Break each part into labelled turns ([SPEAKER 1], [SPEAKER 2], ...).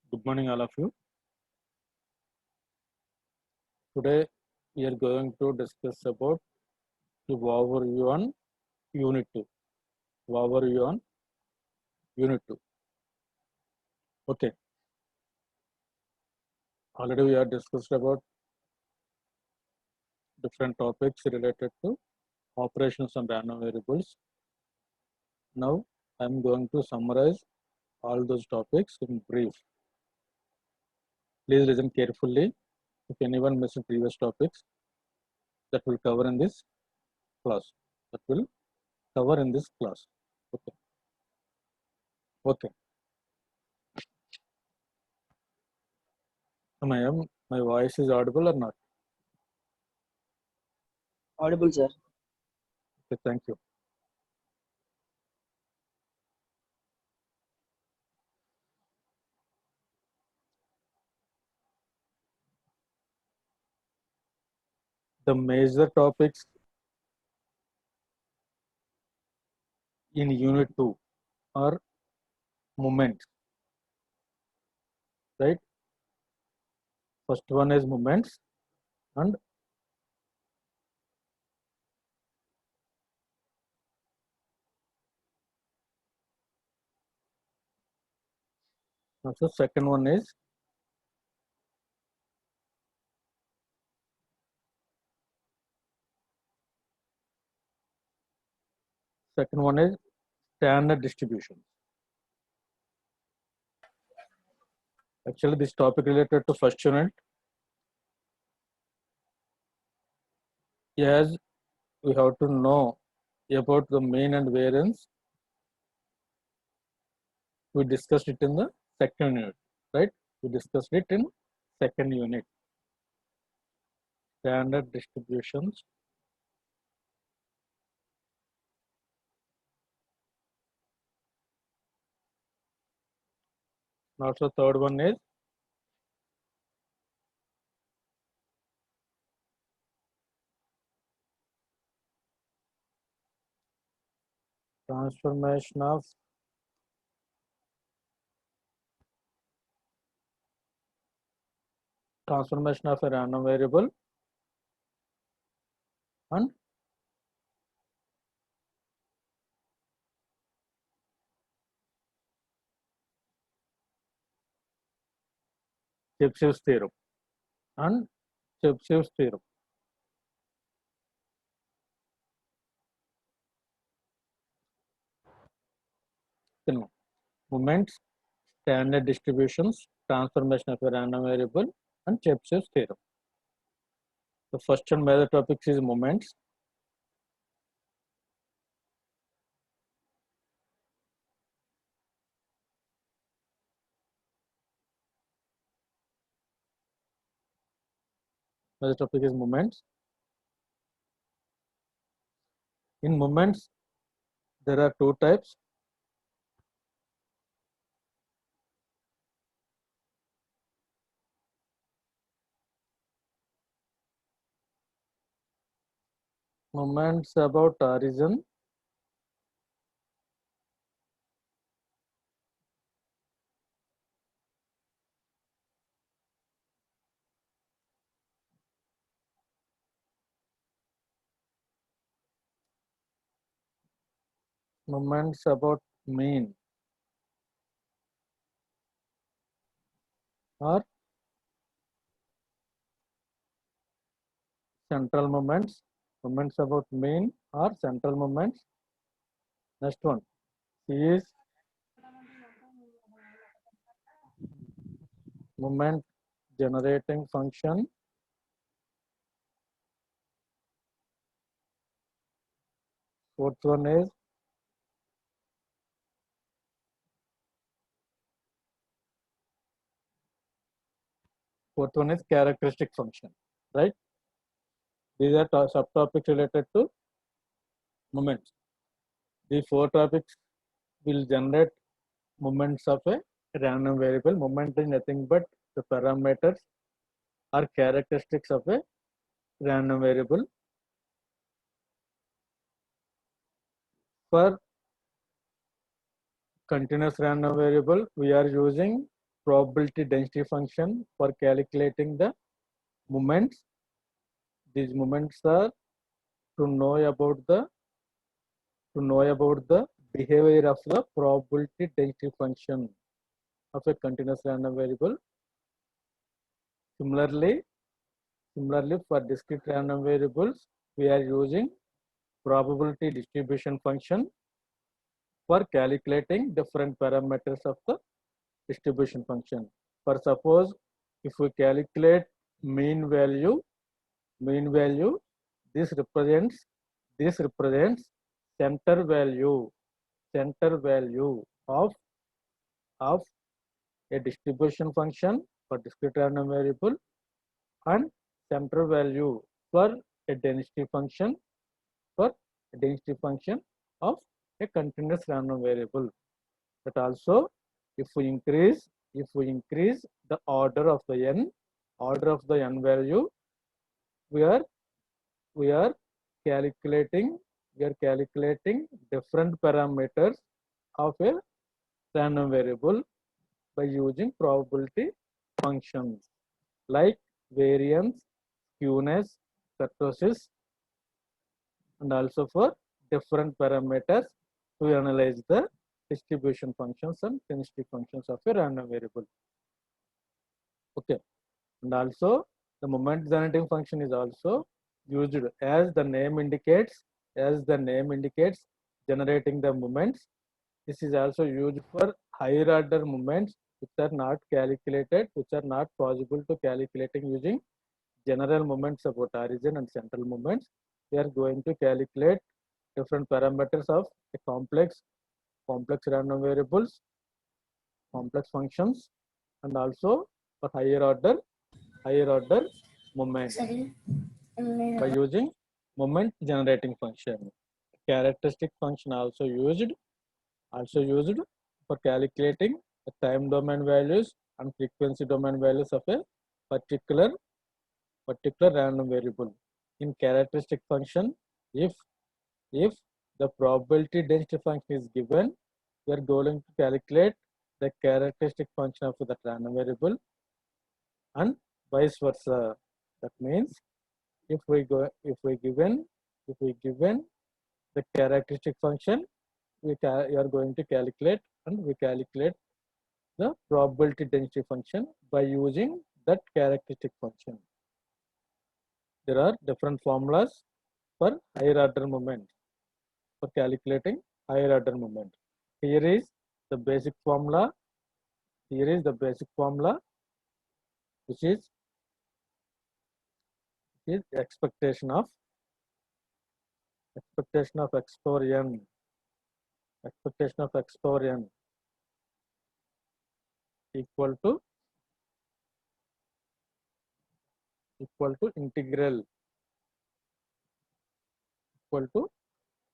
[SPEAKER 1] Good morning, all of you. Today we are going to discuss about the overview on Unit 2. Overview on Unit 2. Okay. Already we have discussed about different topics related to operations on random variables. Now I am going to summarize all those topics in brief. Please listen carefully. If anyone missed previous topics, that will cover in this class. Okay. Okay. My voice is audible or not?
[SPEAKER 2] Audible, sir.
[SPEAKER 1] Okay, thank you. The major topics in Unit 2 are moments, right? First one is moments, and also second one is standard distribution. Actually, this topic related to first unit. Yes, we have to know about the mean and variance. We discussed it in the second unit, right? We discussed it in second unit. Standard distributions. Also, third one is transformation of a random variable and Chebyshev theorem and Chebyshev theorem. Moments, standard distributions, transformation of a random variable, and Chebyshev's theorem. The first and major topics is moments. Major topic is moments. In moments, there are two types. Moments about origin, moments about mean, or central moments. Moments about mean or central moments. Next one is moment generating function. Fourth one is characteristic function, right? These are subtopics related to moments. The four topics will generate moments of a random variable. Moment is nothing but the parameters or characteristics of a random variable. For continuous random variable, we are using probability density function for calculating the moments. These moments are to know about the behavior of the probability density function of a continuous random variable. Similarly, for discrete random variables, we are using probability distribution function for calculating different parameters of the distribution function. For suppose, if we calculate mean value, this represents center value of a distribution function for discrete random variable, and center value for a density function of a continuous random variable. But also, if we increase the order of the n value, we are calculating different parameters of a random variable by using probability functions like variance, skewness, kurtosis, and also for different parameters to analyze the distribution functions and density functions of a random variable. Okay, and also the moment generating function is also used as the name indicates, generating the moments. This is also used for higher order moments which are not possible to calculating using general moments about origin and central moments. We are going to calculate different parameters of a complex random variables, complex functions, and also for higher order moment by using moment generating function. Characteristic function also used for calculating the time domain values and frequency domain values of a particular random variable. In characteristic function, if the probability density function is given, we are going to calculate the characteristic function of that random variable, and vice versa. That means if we given the characteristic function, we are going to calculate the probability density function by using that characteristic function. There are different formulas for higher order moment, for calculating higher order moment. Here is the basic formula. Which is expectation of x power n. Expectation of x power n equal to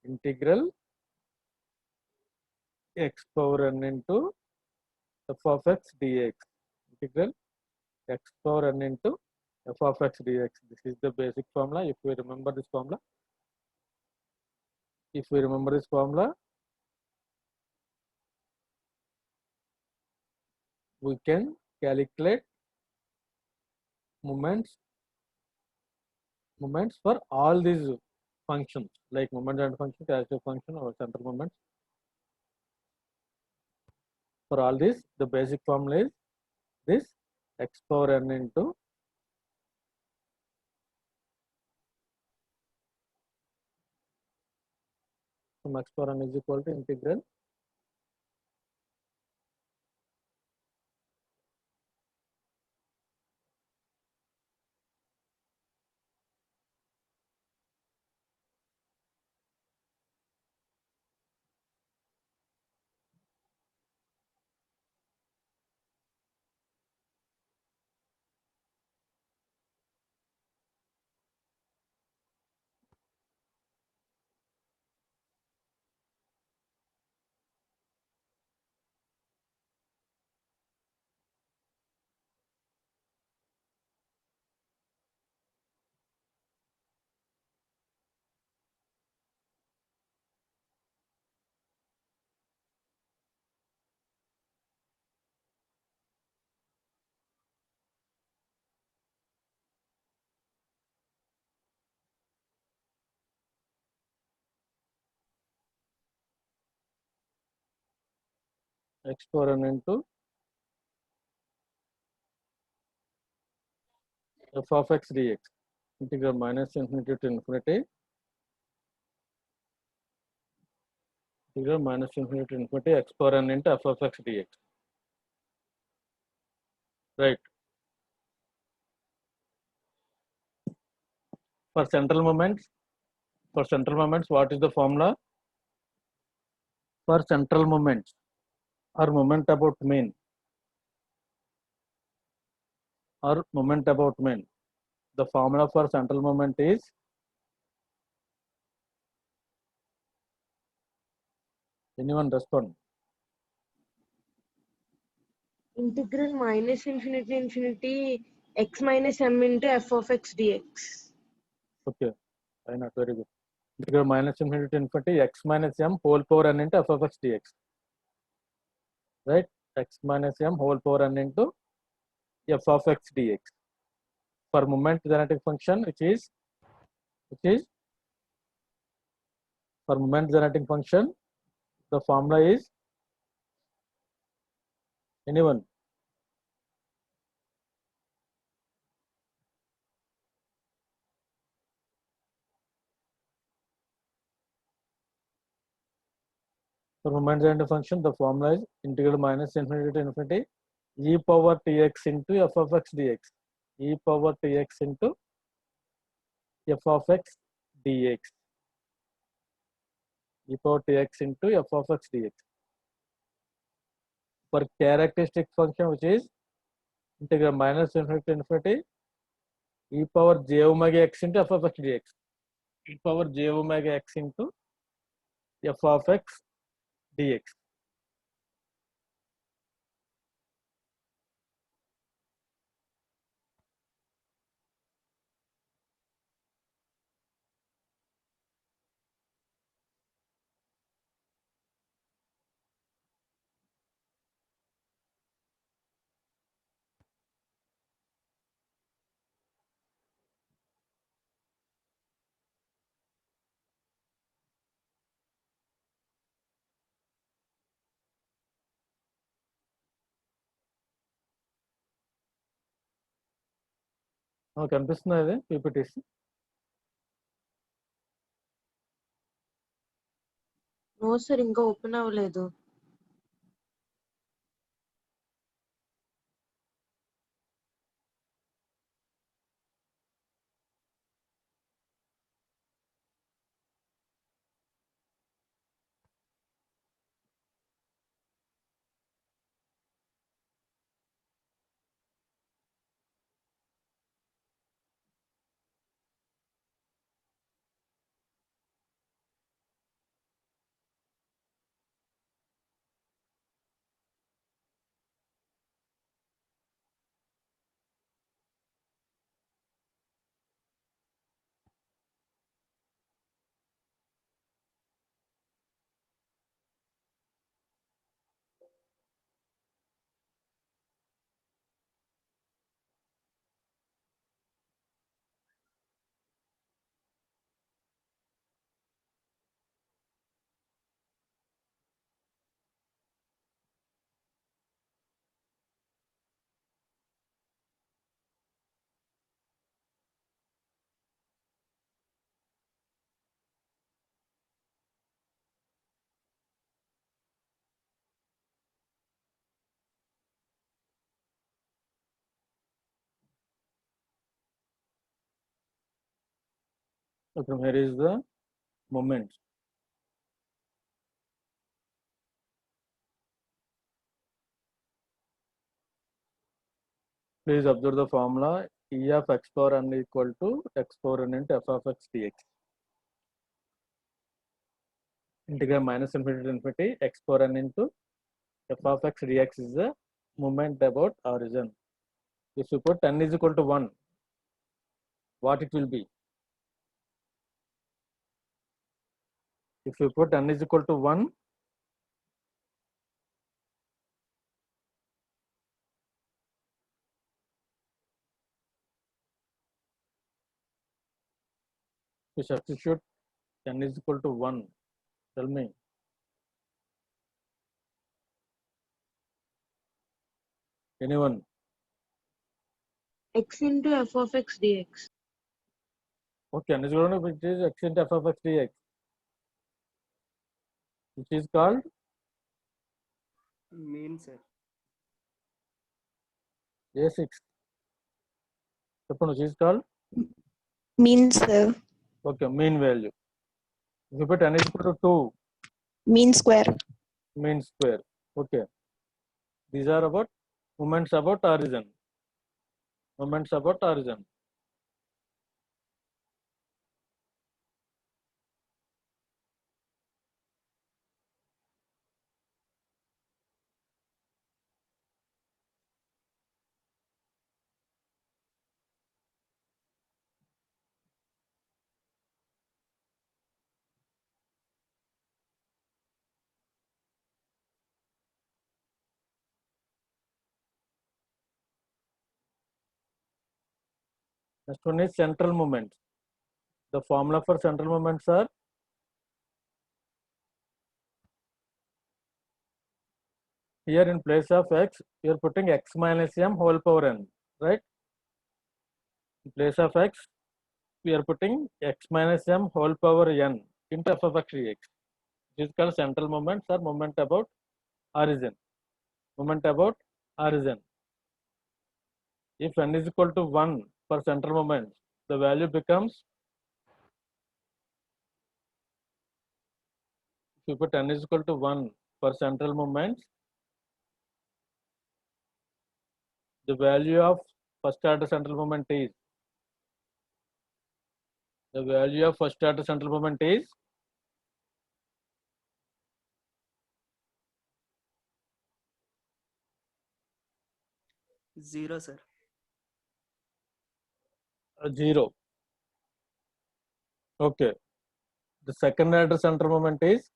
[SPEAKER 1] integral x power n into f of x dx. Integral x power n into f of x dx. This is the basic formula. If we remember this formula, we can calculate moments for all these functions, like moment and function, characteristic function, or central moments. For all this, the basic formula is this x power n into x power n is equal to integral x power n into f of x dx, integral minus infinity to infinity, integral minus infinity to infinity x power n into f of x dx. Right. For central moments, what is the formula? For central moments or moment about mean the formula for central moment is anyone respond?
[SPEAKER 2] Integral minus infinity to infinity x minus m into f of x dx.
[SPEAKER 1] Okay, why not? Very good. Integral minus infinity to infinity x minus m whole power n into f of x dx. Right? X minus m whole power n into f of x dx. For moment genetic function, which is for moment genetic function, the formula is anyone? For moment genetic function, the formula is integral minus infinity to infinity e power tx into f of x dx. E power tx into f of x dx. E power tx into f of x dx. For characteristic function, which is integral minus infinity to infinity e power j omega x into f of x dx. E power j omega x into f of x dx. కనిపిస్తుంది అది PPTs.
[SPEAKER 2] No sir ఇంకా open అవ్వలేదు.
[SPEAKER 1] Okay, here is the moment. Please observe the formula e of x power n equal to x power n into f of x dx. Integral minus infinity to infinity x power n into f of x dx is the moment about origin. If you put n is equal to 1, what it will be? If you put n is equal to 1, you substitute n is equal to 1. Tell me. Anyone?
[SPEAKER 2] X into f of x dx.
[SPEAKER 1] Okay, and which is x into f of x dx, which is called
[SPEAKER 3] Mean, sir.
[SPEAKER 1] A6. Which is called
[SPEAKER 4] Mean, sir.
[SPEAKER 1] okay, mean value. If you put n is equal to 2,
[SPEAKER 4] Mean square.
[SPEAKER 1] mean square. Okay, these are about moments about origin. Moments about origin. Next one is central moments. The formula for central moments are here in place of x, you are putting x minus m whole power n, right? In place of x, we are putting x minus m whole power n into f of x dx. This is called central moments or moment about origin. Moment about origin. If n is equal to 1 for central moments, the value becomes, if you put n is equal to 1 for central moments, the value of first order central moment is, the value of first order central moment is
[SPEAKER 3] 0, sir.
[SPEAKER 1] 0. Okay. The second order central moment is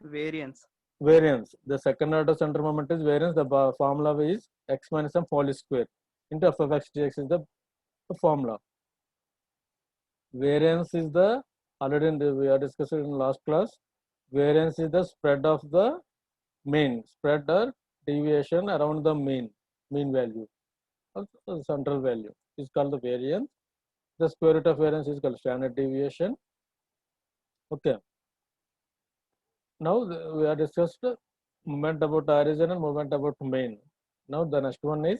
[SPEAKER 3] Variance.
[SPEAKER 1] variance. The second order central moment is variance. The formula is x minus m whole square into f of x dx is the formula. Variance is the, already we are discussed in last class. Variance is the spread of the mean, spread or deviation around the mean value, also central value is called the variance. The square root of variance is called standard deviation. Okay. Now we are discussed moment about origin and moment about mean. Now the next one is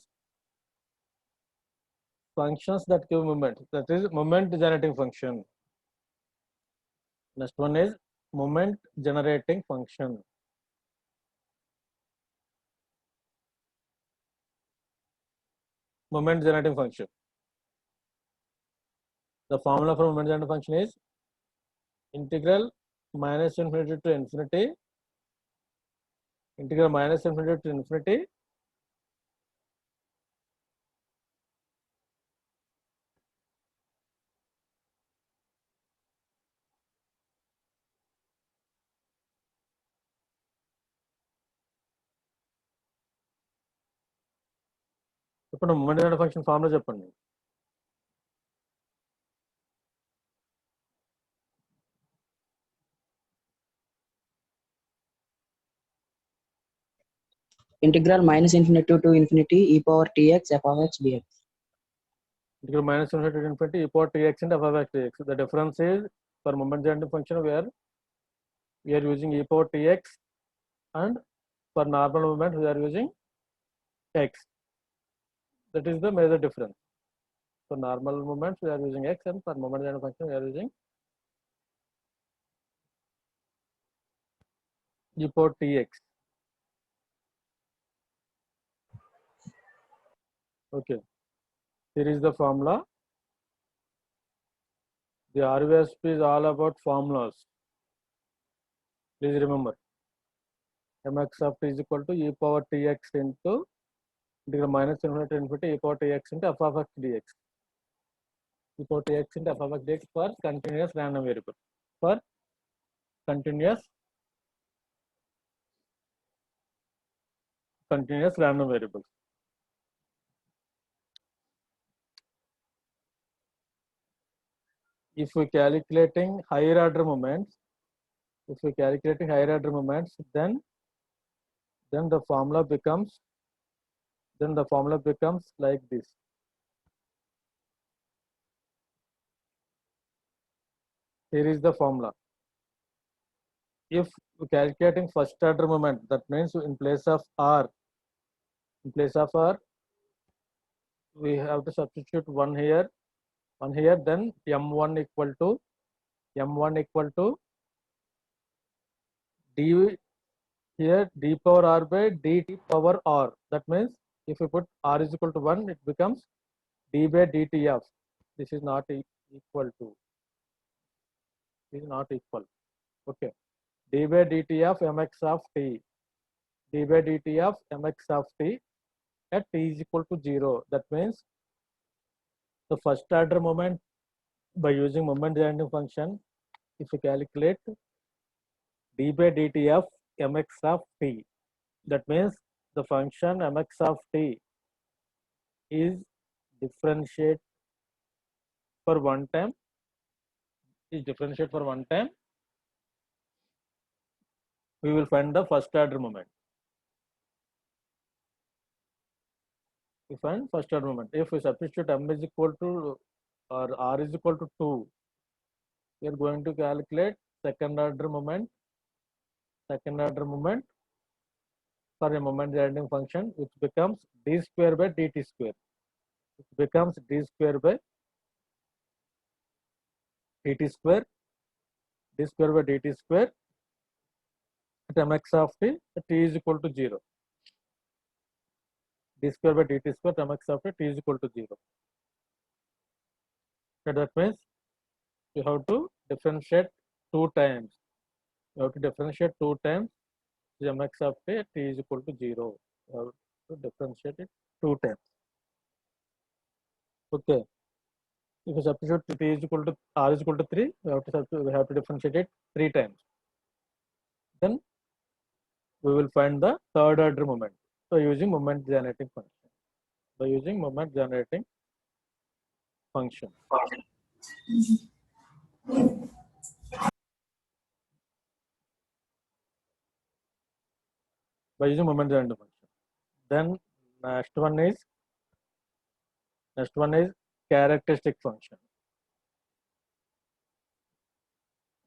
[SPEAKER 1] functions that give moment. That is moment generating function. Next one is moment generating function. Moment generating function. The formula for moment generating function is integral minus infinity to infinity, integral minus infinity to infinity ఇప్పుడు moment generator function formula చెప్పండి.
[SPEAKER 5] Integral minus infinity to infinity e power tx f of x dx.
[SPEAKER 1] Integral minus infinity to infinity e power tx and f of x dx. The difference is for moment generating function where we are using e power tx and for normal moment we are using x. That is the major difference. For normal moments we are using x and for moment generating function we are using e power tx. Okay, here is the formula. The RVSP is all about formulas. Please remember, mx of t is equal to e power tx into integral minus infinity to infinity e power tx into f of x dx. E power tx into f of x dx for continuous random variable. For continuous random variables. If we calculating higher order moments, If we calculating higher order moments, then the formula becomes like this. Here is the formula. If we calculating first order moment, that means in place of r, we have to substitute one here, then m1 equal to d, here d power r by dt power r. That means if we put r is equal to 1, it becomes d by dt of, this is not equal to, is not equal. Okay, d by dt of mx of t, d by dt of mx of t at t is equal to 0. That means the first order moment by using moment generating function, if we calculate d by dt of mx of t, that means the function mx of t is differentiate for one time, we will find the first order moment. We find first order moment. If we substitute m is equal to or r is equal to 2, we are going to calculate second order moment for a moment generating function, which becomes d square by dt square. It becomes d square by dt square, d square by dt square at mx of t at t is equal to 0. D square by dt square at mx of t is equal to 0. So that means you have to differentiate 2 times. You have to differentiate 2 times mx of t at t is equal to 0. You have to differentiate it 2 times. Okay. If you substitute t is equal to r is equal to 3, we have to differentiate it 3 times. Then we will find the third order moment. So using moment generating function. By using moment generating function. By using moment generating function. Then next one is characteristic function.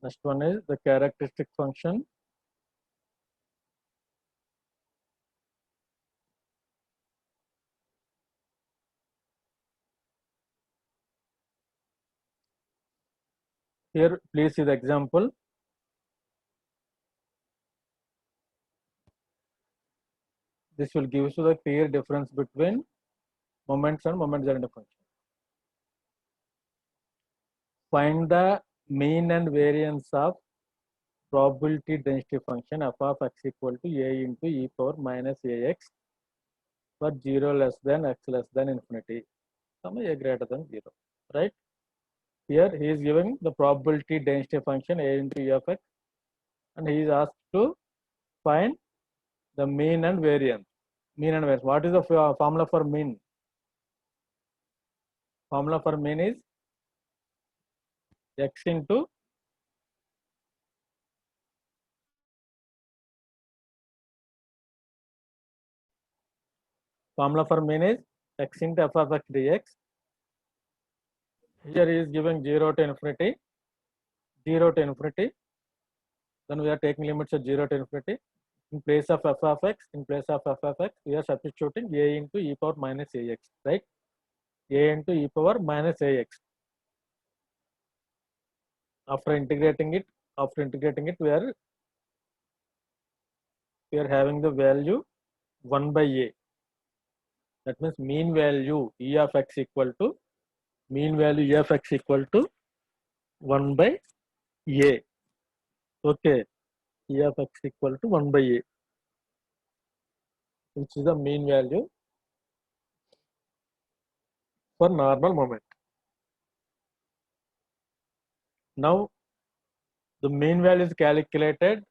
[SPEAKER 1] Next one is the characteristic function. Here, please see the example. This will give you the clear difference between moments and moment generating function. Find the mean and variance of probability density function f of x equal to a into e power minus ax for 0 less than x less than infinity, comma a greater than 0. Right? Here he is giving the probability density function a into e of x, and he is asked to find the mean and variance. Mean and variance. What is the formula for mean? Formula for mean is x into formula for mean is x into f of x dx. Here he is giving 0 to infinity. Then we are taking limits of 0 to infinity. In place of f of x, we are substituting a into e power minus ax, right? A into e power minus ax. After integrating it, we are having the value 1 by a. That means mean value e of x equal to 1 by a. Okay, e of x equal to 1 by a, which is the mean value for normal moment. Now the mean value is calculated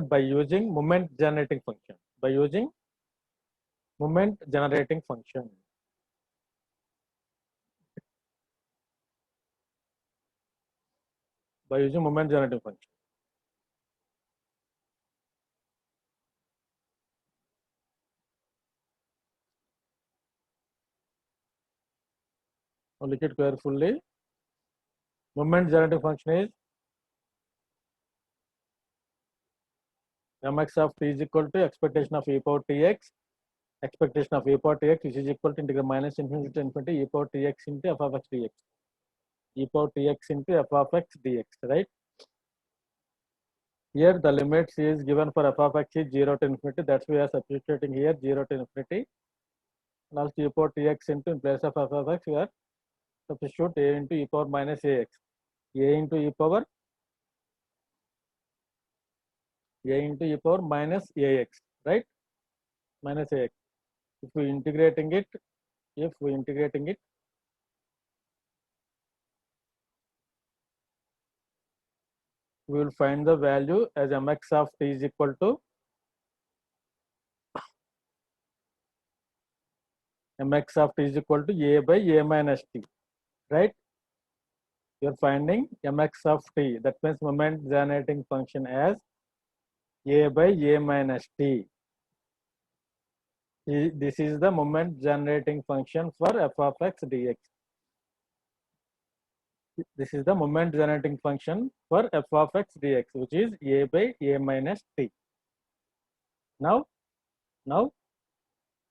[SPEAKER 1] by using moment generating function. By using moment generating function. Now look it carefully. Moment generating function is mx of t is equal to expectation of e power tx, expectation of e power tx, which is equal to integral minus infinity to infinity e power tx into f of x dx, e power tx into f of x dx, right? Here the limits is given for f of x is 0 to infinity. That's why we are substituting here 0 to infinity. And also e power tx into in place of f of x, we are substitute a into e power minus ax, a into e power minus ax, right? Minus ax. If we integrating it, we will find the value as mx of t is equal to mx of t is equal to a by a minus t, right? You are finding mx of t, that means moment generating function as a by a minus t. This is the moment generating function for f of x dx. This is the moment generating function for f of x dx, which is a by a minus t. Now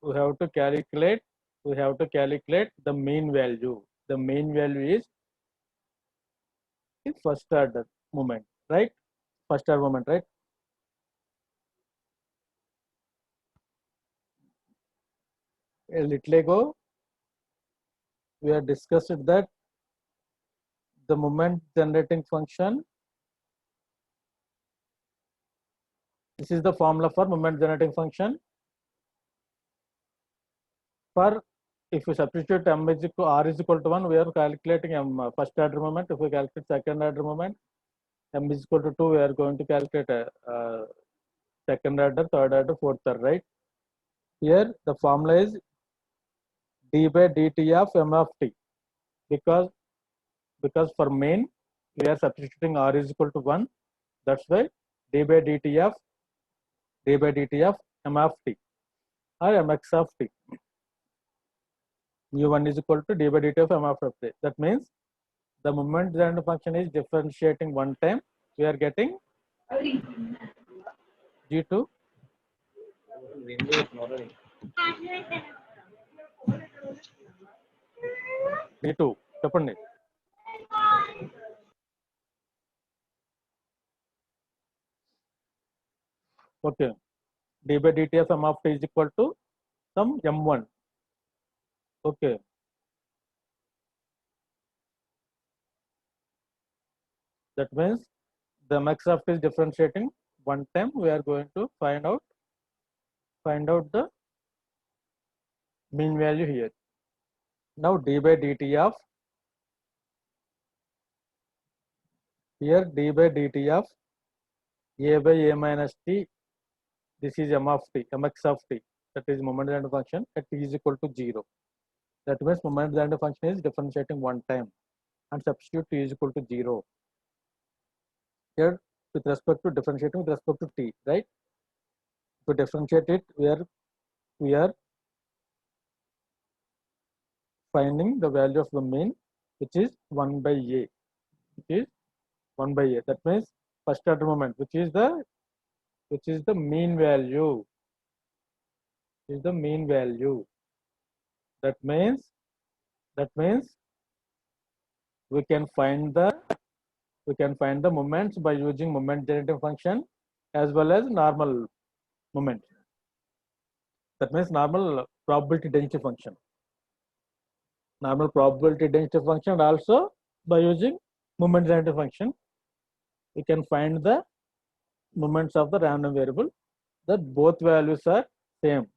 [SPEAKER 1] we have to calculate the mean value. The mean value is the first order moment, right? First order moment, right? A little ago we have discussed that the moment generating function, this is the formula for moment generating function. For if we substitute m is equal r is equal to 1, we are calculating first order moment. If we calculate second order moment, m is equal to 2, we are going to calculate second order, third order, fourth order, right? Here the formula is d by dt of m of t, because for main we are substituting r is equal to 1. That's why d by dt of m of t or mx of t. mu1 is equal to d by dt of m of t. That means the moment generating function is differentiating one time. We are getting g2 d2 చెప్పండి. Okay, d by dt of m of t is equal to some m1. Okay, that means the mx of t is differentiating one time. We are going to find out the mean value here. Now d by dt of here d by dt of a by a minus t, this is m of t, mx of t, that is moment generating function at t is equal to 0. That means moment generating function is differentiating one time and substitute t is equal to 0. Here with respect to differentiating with respect to t, right? To differentiate it, we are finding the value of the mean, which is 1 by a, that means first order moment, which is the mean value, that means we can find the moments by using moment generating function as well as normal moment, that means normal probability density function, and also by using moment generating function we can find the moments of the random variable, that both values are same.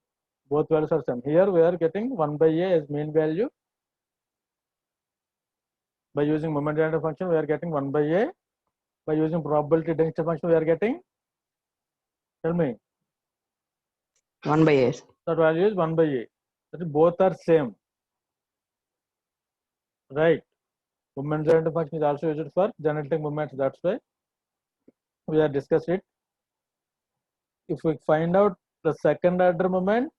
[SPEAKER 1] Here we are getting 1 by a as mean value. By using moment generating function we are getting 1 by a. By using probability density function we are getting, tell me,
[SPEAKER 5] 1 by a.
[SPEAKER 1] that value is 1 by a. That is, both are same, right? Moment generating function is also used for generating moments. That's why we are discussing it. If we find out the second order moment,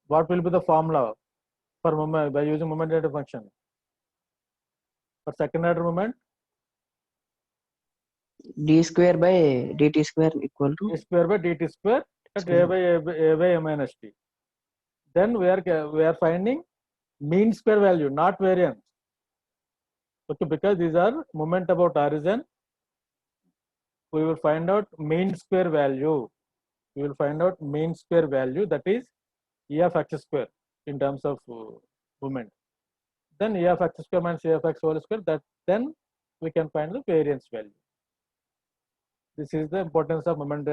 [SPEAKER 1] what will be the formula for moment by using moment generating function? For second order moment,
[SPEAKER 5] d square by dt square equal to
[SPEAKER 1] a square by dt square at
[SPEAKER 5] square.
[SPEAKER 1] a by a minus t. Then we are finding mean square value, not variance. Okay, because these are moment about origin, we will find out mean square value. We will find out mean square value, that is E of x square in terms of moment. Then E of x square minus E of x whole square, that then we can find the variance value. This is the importance of moment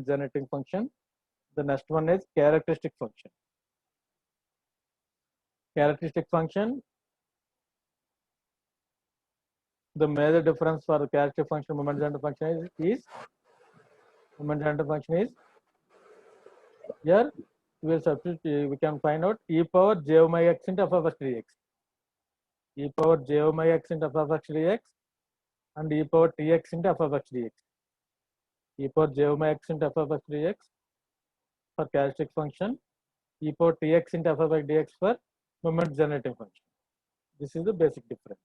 [SPEAKER 1] generating function. The next one is characteristic function. Characteristic function, the major difference for the characteristic function moment generating function is moment generating function is here we will substitute, we can find out e power j omega x into f of x dx, e power j omega x into f of x dx, and e power tx into f of x dx, e power j omega x into f of x dx for characteristic function, e power tx into f of x dx for moment generating function. This is the basic difference.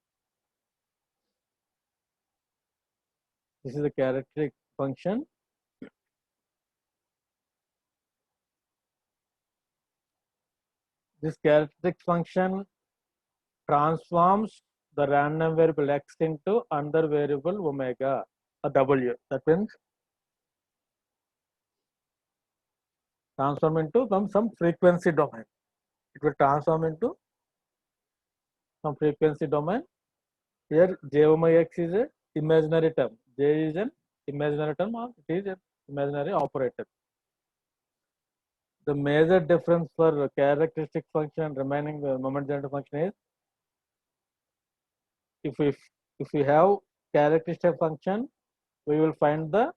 [SPEAKER 1] This is the characteristic function. This characteristic function transforms the random variable x into another variable omega or w. That means transform into some frequency domain. It will transform into some frequency domain. Here j omega x is an imaginary term. J is an imaginary term, or it is an imaginary operator. The major difference for characteristic function and remaining moment generating function is if we have characteristic function, we will find the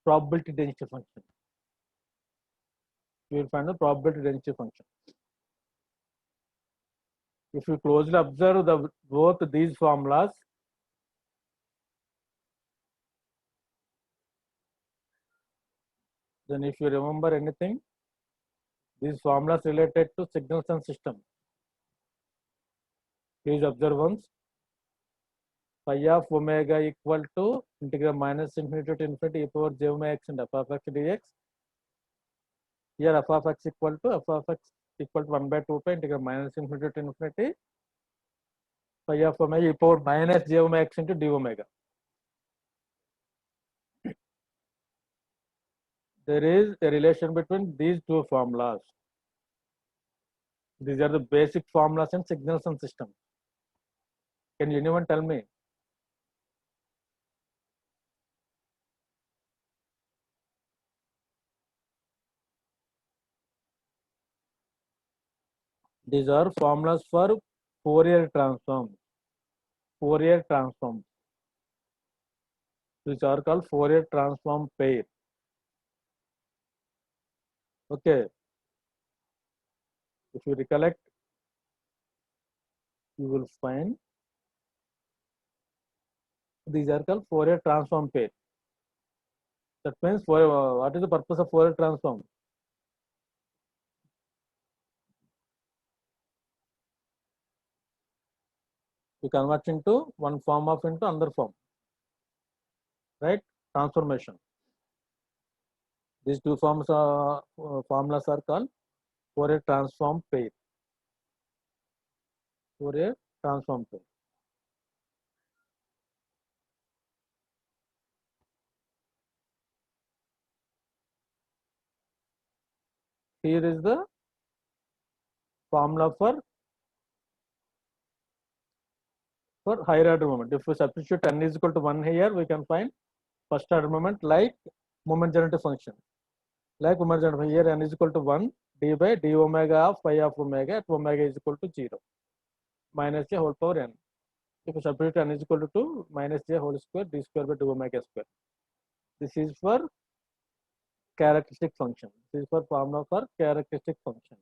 [SPEAKER 1] probability density function. We will find the probability density function. If you closely observe both these formulas, then if you remember anything, these formulas related to signals and systems. Please observe once. Phi of omega equal to integral minus infinity to infinity e power j omega x and f of x dx. Here f of x equal to 1 by 2 pi integral minus infinity to infinity phi of omega e power minus j omega x into d omega. There is a relation between these two formulas. These are the basic formulas in signals and systems. Can anyone tell me? These are formulas for Fourier transforms. Fourier transforms. These are called Fourier transform pair. Okay. If you recollect, you will find these are called Fourier transform pair. That means what is the purpose of Fourier transform? You convert into one form of into another form, right? Transformation. These two formulas are called Fourier transform pair. Fourier transform pair. Here is the formula for higher order moment. If we substitute n is equal to 1 here, we can find first order moment like moment generating function. Like moment generating function, here n is equal to 1 d by d omega of phi of omega at omega is equal to 0 minus j whole power n. If we substitute n is equal to 2 minus j whole square d square by 2 omega square. This is for characteristic function. This is for formula for characteristic function.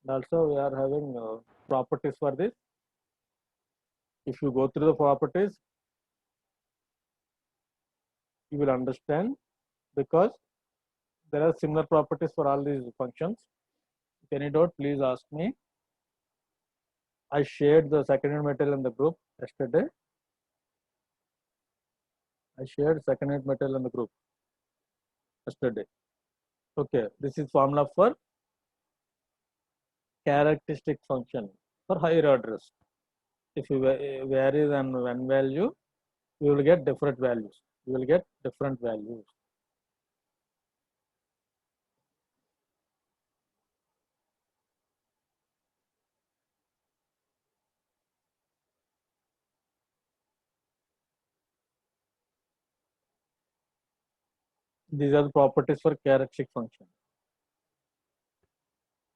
[SPEAKER 1] And also we are having properties for this. If you go through the properties, you will understand, because there are similar properties for all these functions. If any doubt, please ask me. I shared the second material in the group yesterday. I shared second material in the group yesterday. Okay, this is formula for characteristic function for higher orders. If you vary than one value, you will get different values. You will get different values. These are the properties for characteristic function.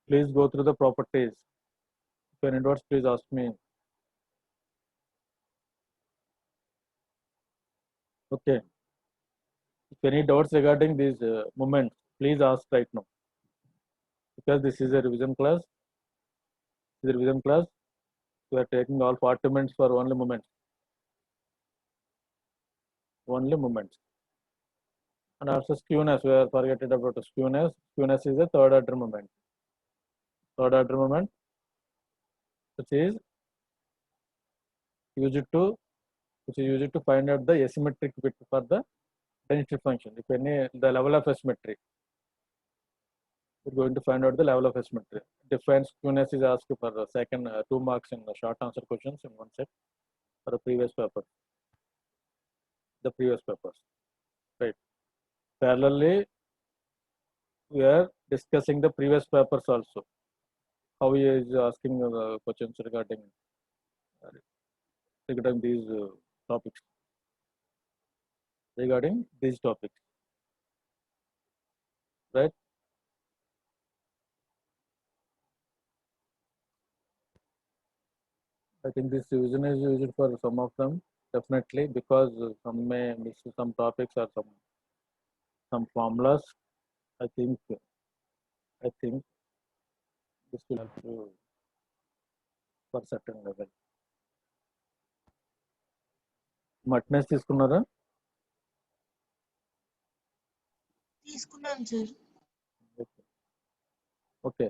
[SPEAKER 1] Please go through the properties. If any doubts, please ask me. Okay. If any doubts regarding these moments, please ask right now. Because this is a revision class. This is a revision class. We are taking all 40 minutes for only moments. Only moments. And also skewness, we are forgetting about the skewness. Skewness is a third order moment. Third order moment, which is used to find out the asymmetric bit for the density function. If any the level of asymmetry, we're going to find out the level of asymmetry. Define skewness is asked for the second 2 marks in the short answer questions in one set for the previous paper. The previous papers, right? Parallelly, we are discussing the previous papers also. How he is asking questions regarding these topics. Regarding these topics, right? I think this revision is used for some of them definitely because some may miss some topics or some formulas. I think this will help you for certain level. Matness తీసుకున్నారా?
[SPEAKER 2] తీసుకున్నాను sir.
[SPEAKER 1] Okay.